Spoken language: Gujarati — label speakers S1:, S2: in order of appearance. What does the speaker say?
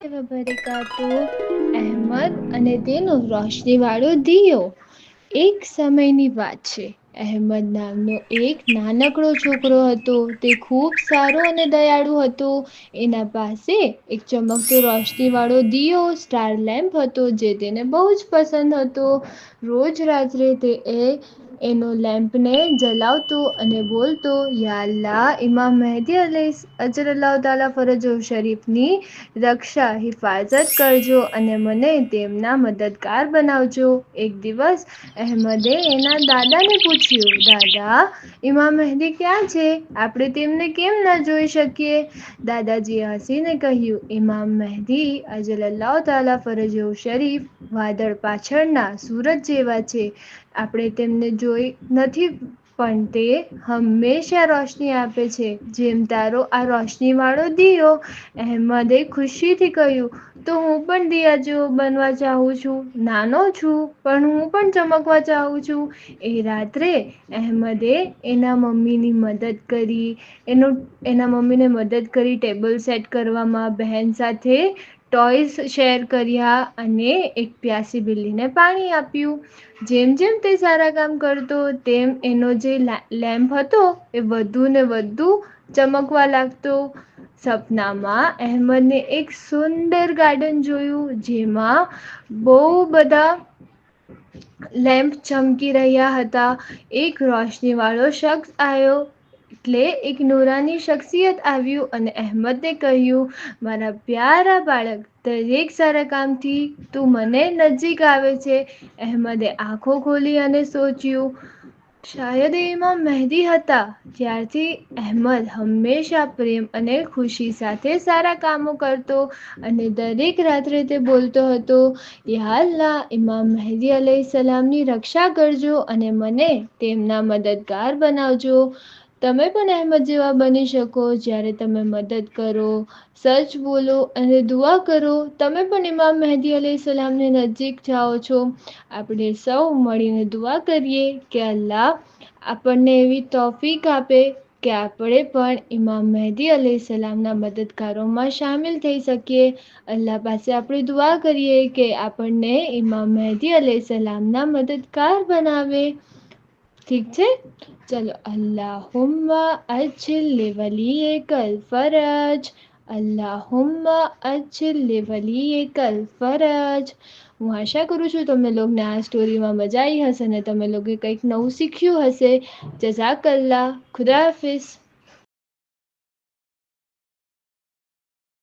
S1: વબરકાતુ અહેમદ અને તેનો રોશનીવાળો દિયો. એક સમયની વાત છે. અહેમદ નામનો એક નાનકડો છોકરો હતો. તે ખૂબ સારો અને દયાળુ હતો. એના પાસે એક ચમકતો રોશની વાળો દિયો સ્ટાર લેમ્પ હતો જે તેને બહુ જ પસંદ હતો. રોજ રાત્રે તે એનો લેમ્પને જલાવતો અને બોલતો, યા અલ્લાહ ઇમામ મહેદી અજરલ્લાહ તાલા ફરજો શરીફની રક્ષા હિફાજત કરજો અને મને તેમના મદદગાર બનાવજો. એક દિવસ અહેમદે એના દાદાને પૂછ્યું, દાદા ઈમામ મહેદી ક્યાં છે? આપણે તેમને કેમ ના જોઈ શકીએ? દાદાજીએ હસીને કહ્યું, ઈમામ મહેદી અજલલ્લાહ તાલા ફરજો શરીફ વાદળ પાછળના સૂરજ જેવા છે. આપણે તેમને જોઈ નથી પણ તે હંમેશા રોશની આપે છે, જેમ તારો આ રોશની વાળો દિયો. અહેમદે ખુશીથી કહ્યું, તો હું પણ દિયા જેવો બનવા ચાહું છું. નાનો છું પણ હું પણ ચમકવા ચાહું છું. એ રાત્રે અહેમદે એના મમ્મીની મદદ કરી. એના મમ્મીને મદદ કરી ટેબલ સેટ કરવામાં, બહેન સાથે ટોયઝ શેર કર્યા અને એક પ્યાસી બિલ્લીને પાણી આપ્યું. જેમ જેમ તે સારા કામ કરતો તેમ એનો જે લેમ્પ હતો એ વધુ ને વધુ ચમકવા લાગતો. સપનામાં અહેમદને એક સુંદર ગાર્ડન જોયું જેમાં બહુ બધા લેમ્પ ચમકી રહ્યા હતા. એક રોશની વાળો શખ્સ આવ્યો એટલે એક નુરાની શખ્સિયત આવ્યું અને અહેમદને કહ્યું, મારા પ્યારા બાળક, દરેક સારા કામથી તું મને નજીક આવે છે. અહેમદે આંખો ખોલી અને સોચ્યું, શાયદ એ ઇમામ મહેદી હતા. ત્યારથી અહેમદ હંમેશા પ્રેમ અને ખુશી સાથે સારા કામો કરતો અને દરેક રાત્રે તે બોલતો હતો, યા અલ્લાહ ઇમામ મહેદી અલૈહિસ્સલામની રક્ષા કરજો અને મને તેમના મદદગાર બનાવજો. તમે પણ અહેમદ જેવા બની શકો. જ્યારે તમે મદદ કરો, સચ બોલો અને દુઆ કરો, તમે પણ ઇમામ મહેદી અલૈહિસ્સલામની નજીક જાઓ છો. આપણે સૌ મળીને દુઆ કરીએ કે અલ્લાહ આપણને એવી તૌફીક આપે કે આપણે પણ ઇમામ મહેદી અલૈહિસ્સલામના મદદગારોમાં સામેલ થઈ શકીએ. અલ્લાહ પાસે આપણે દુઆ કરીએ કે આપણને ઇમામ મહેદી અલૈહિસ્સલામના મદદગાર બનાવે. ઠીક છે, ચલો. અલ્લાહુમ્મા અજ્જિલ લિવલીયકલ ફરજ, અલ્લાહુમ્મા અજ્જિલ લિવલીયકલ ફરજ. હું આશા કરું છું તમને લોકોને આ સ્ટોરીમાં મજા આવી હશે અને તમે લોકોએ કંઈક નવું શીખ્યું હશે. જઝાકલ્લાહ. ખુદા હાફિઝ.